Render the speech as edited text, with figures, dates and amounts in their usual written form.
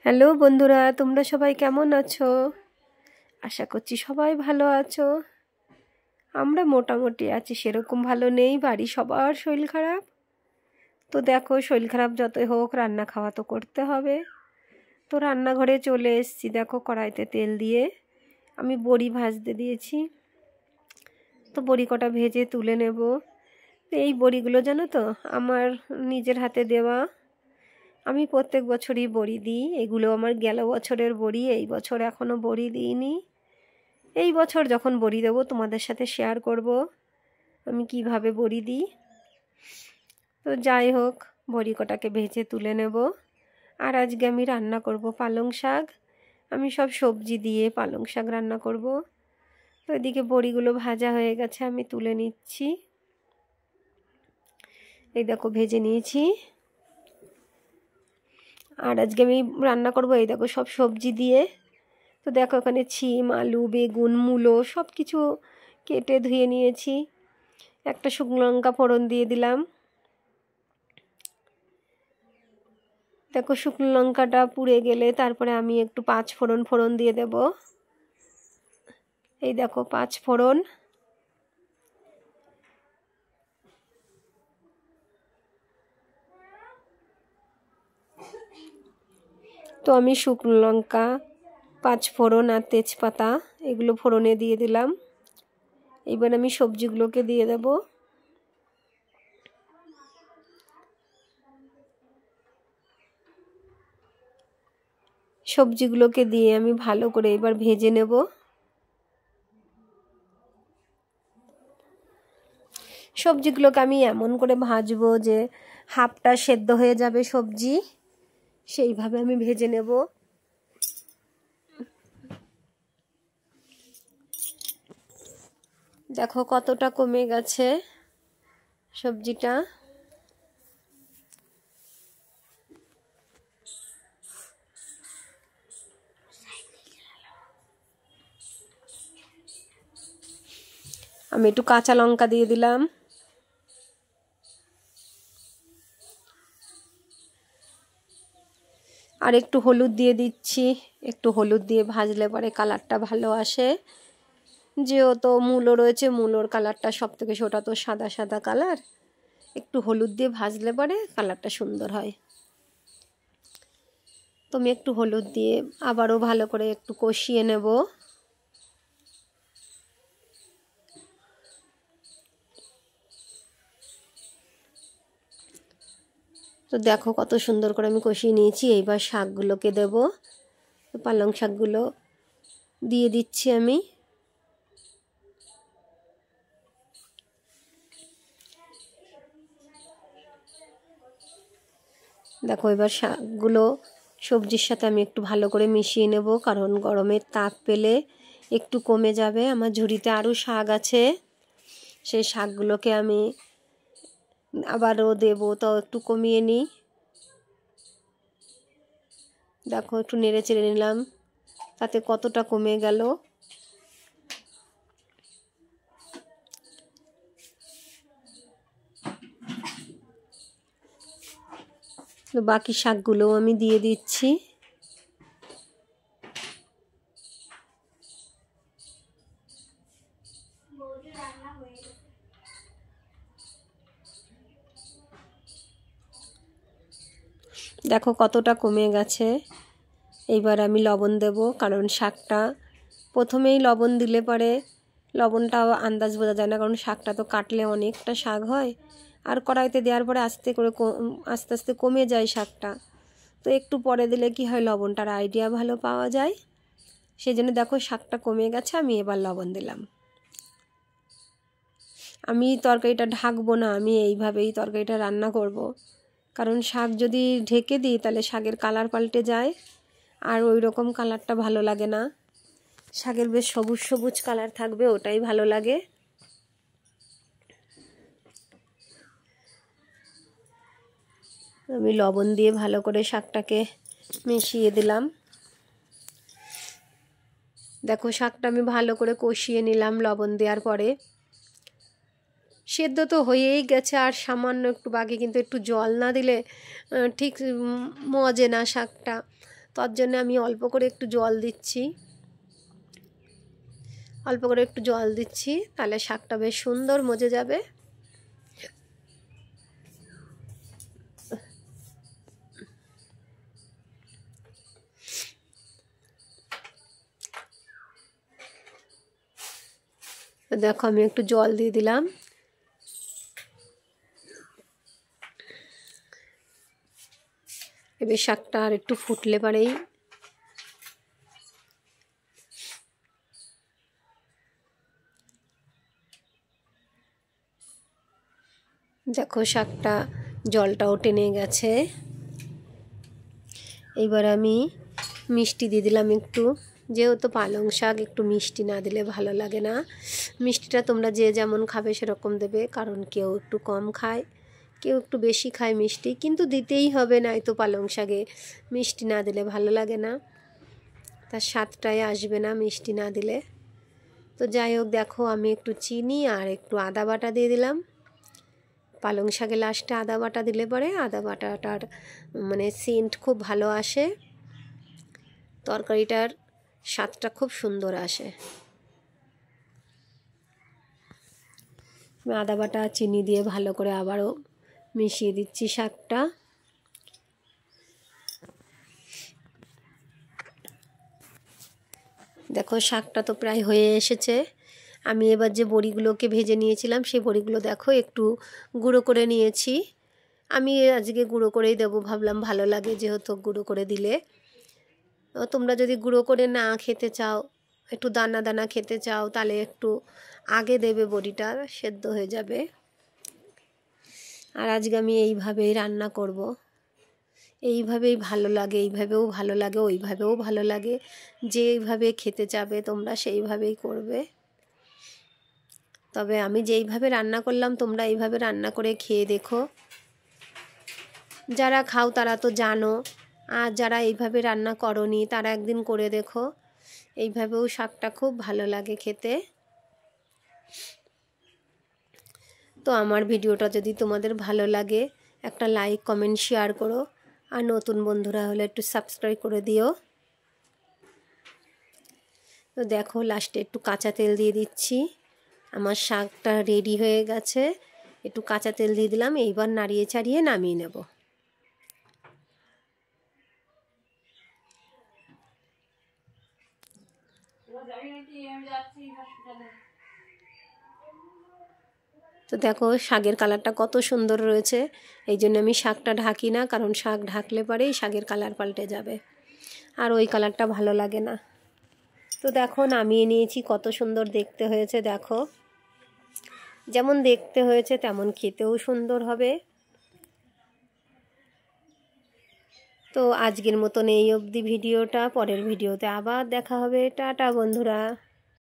Hello বন্ধুরা, তোমরা সবাই কেমন আছো? আশা করছি সবাই ভালো আছো। আমরা মোটামুটি আছি, সেরকম ভালো নেই, বাড়ি সবার শরীর খারাপ। তো দেখো, শরীর খারাপ যতই হোক রান্না খাওয়া তো করতে হবে। তো রান্নাঘরে চলে এসেছি, দেখো কড়াইতে তেল দিয়ে আমি বড়ি ভাজতে দিয়েছি। তো বড়ি কটা ভেজে তুলে নেব। এই বড়িগুলো জানো তো আমার নিজের হাতে দেওয়া। আমি প্রত্যেক বছরই বড়ি দিই, এগুলো আমার গেল বছরের বড়ি, এই বছর এখনও বড়ি দিইনি। এই বছর যখন বড়ি দেবো তোমাদের সাথে শেয়ার করব আমি কিভাবে বড়ি দিই। তো যাই হোক, বড়ি কটাকে ভেজে তুলে নেব। আর আজকে আমি রান্না করব পালং শাক। আমি সব সবজি দিয়ে পালং শাক রান্না করব। তো এদিকে বড়িগুলো ভাজা হয়ে গেছে, আমি তুলে নিচ্ছি। এই দেখো ভেজে নিয়েছি। আর আজকে আমি রান্না করব এই দেখো সব সবজি দিয়ে। তো দেখো এখানে ছিম, আলু, বেগুন, মূলো সব কিছু কেটে ধুয়ে নিয়েছি। একটা শুকনো লঙ্কা ফোড়ন দিয়ে দিলাম। দেখো শুকনো লঙ্কাটা পুড়ে গেলে তারপরে আমি একটু পাঁচ ফোড়ন দিয়ে দেব। এই দেখো পাঁচ ফোড়ন। তো আমি শুকনো লঙ্কা, পাঁচ ফোড়ন আর তেজপাতা এগুলো ফোড়নে দিয়ে দিলাম। এবার আমি সবজিগুলোকে দিয়ে দেব। সবজিগুলোকে দিয়ে আমি ভালো করে এবার ভেজে নেব। সবজিগুলোকে আমি এমন করে ভাজবো যে হাফটা সেদ্ধ হয়ে যাবে সবজি, সেইভাবে আমি ভেজে নেব। দেখো কতটা কমে গেছে সবজিটা। আমি একটু কাঁচা লঙ্কা দিয়ে দিলাম। আর একটু হলুদ দিয়ে দিচ্ছি। একটু হলুদ দিয়ে ভাজলে পরে কালারটা ভালো আসে। যেহেতু মূলো রয়েছে, মূলোর কালারটা সব থেকে, ওটা তো সাদা সাদা কালার, একটু হলুদ দিয়ে ভাজলে পরে কালারটা সুন্দর হয়। তো আমি একটু হলুদ দিয়ে আবারও ভালো করে একটু কষিয়ে নেব। তো দেখো কত সুন্দর করে আমি কষিয়ে নিয়েছি। এইবার শাকগুলোকে দেব। পালং শাকগুলো দিয়ে দিচ্ছি আমি। দেখো এবার শাকগুলো সবজির সাথে আমি একটু ভালো করে মিশিয়ে নেব, কারণ গরমের তাপ পেলে একটু কমে যাবে। আমার ঝুড়িতে আরও শাক আছে, সেই শাকগুলোকে আমি আবারও দেব, তো একটু কমিয়ে নিই। দেখো একটু নেড়ে চেড়ে নিলাম, তাতে কতটা কমে গেল। তো বাকি শাকগুলোও আমি দিয়ে দিচ্ছি। দেখো কতটা কমে গেছে। এইবার আমি লবণ দেব, কারণ শাকটা প্রথমেই লবণ দিলে পরে লবণটাও আন্দাজ বোঝা যায় না, কারণ শাকটা তো কাটলে অনেকটা শাক হয়, আর কড়াইতে দেওয়ার পরে আস্তে আস্তে কমে যায় শাকটা। তো একটু পরে দিলে কি হয়, লবণটার আইডিয়া ভালো পাওয়া যায়। সেই জন্য দেখো শাকটা কমে গেছে, আমি এবার লবণ দিলাম। আমি তরকারিটা ঢাকবো না, আমি এইভাবেই তরকারিটা রান্না করব। কারণ শাক যদি ঢেকে দিই তাহলে শাকের কালার পাল্টে যায়, আর ওই রকম কালারটা ভালো লাগে না। শাকের বেশ সবুজ সবুজ কালার থাকবে, ওটাই ভালো লাগে। আমি লবণ দিয়ে ভালো করে শাকটাকে মিশিয়ে দিলাম। দেখো শাকটা আমি ভালো করে কষিয়ে নিলাম লবণ দেওয়ার পরে। সেদ্ধ তো হয়েই গেছে, আর সামান্য একটু বাকি, কিন্তু একটু জল না দিলে ঠিক মজে না শাকটা। তার জন্য আমি অল্প করে একটু জল দিচ্ছি, তাহলে শাকটা বেশ সুন্দর মজে যাবে। দেখো আমি একটু জল দিয়ে দিলাম। এবার শাকটা আর একটু ফুটলে পরেই দেখো শাকটা জলটাও টেনে গেছে। এইবার আমি মিষ্টি দিয়ে দিলাম একটু, যেহেতু পালং শাক একটু মিষ্টি না দিলে ভালো লাগে না। মিষ্টিটা তোমরা যে যেমন খাবে সেরকম দেবে, কারণ কেউ একটু কম খায়, কেউ একটু বেশি খায় মিষ্টি, কিন্তু দিতেই হবে, না তো পালং শাকে মিষ্টি না দিলে ভালো লাগে না, তার স্বাদটাই আসবে না মিষ্টি না দিলে। তো যাই হোক, দেখো আমি একটু চিনি আর একটু আদা বাটা দিয়ে দিলাম। পালং শাকে লাস্টে আদা বাটা দিলে পরে আদা বাটাটার মানে সেন্ট খুব ভালো আসে, তরকারিটার স্বাদটা খুব সুন্দর আসে। আদা বাটা চিনি দিয়ে ভালো করে আবারও মিশিয়ে দিচ্ছি শাকটা। দেখো শাকটা তো প্রায় হয়ে এসেছে। আমি এবার যে বড়িগুলোকে ভেজে নিয়েছিলাম সেই বড়িগুলো দেখো একটু গুঁড়ো করে নিয়েছি। আমি আজকে গুঁড়ো করেই দেবো, ভাবলাম ভালো লাগে যেহেতু গুঁড়ো করে দিলে। তোমরা যদি গুঁড়ো করে না খেতে চাও, একটু দানা দানা খেতে চাও, তাহলে একটু আগে দেবে, বড়িটা সেদ্ধ হয়ে যাবে। আর আজকে আমি এইভাবেই রান্না করব, এইভাবেই ভালো লাগে, এইভাবেও ভালো লাগে, ওইভাবেও ভালো লাগে, যেইভাবে খেতে চাবে তোমরা সেইভাবেই করবে। তবে আমি যেইভাবে রান্না করলাম তোমরা এইভাবে রান্না করে খেয়ে দেখো। যারা খাও তারা তো জানো, আর যারা এইভাবে রান্না করনি তারা একদিন করে দেখো, এইভাবেও শাকটা খুব ভালো লাগে খেতে। তো আমার ভিডিওটা যদি তোমাদের ভালো লাগে একটা লাইক কমেন্ট শেয়ার করো, আর নতুন বন্ধুরা হলে একটু সাবস্ক্রাইব করে দিও। তো দেখো লাস্টে একটু কাঁচা তেল দিয়ে দিচ্ছি। আমার শাকটা রেডি হয়ে গেছে, একটু কাঁচা তেল দিয়ে দিলাম। এইবার নাড়িয়ে চাড়িয়ে নামিয়ে নেব। তো দেখো শাকের কালারটা কত সুন্দর রয়েছে, এই জন্য আমি শাকটা ঢাকি না, কারণ শাক ঢাকলে পরেই শাকের কালার পাল্টে যাবে, আর ওই কালারটা ভালো লাগে না। তো দেখো নামিয়ে নিয়েছি, কত সুন্দর দেখতে হয়েছে। দেখো যেমন দেখতে হয়েছে তেমন খেতেও সুন্দর হবে। তো আজকের মতন এই অবধি ভিডিওটা, পরের ভিডিওতে আবার দেখা হবে। টাটা বন্ধুরা।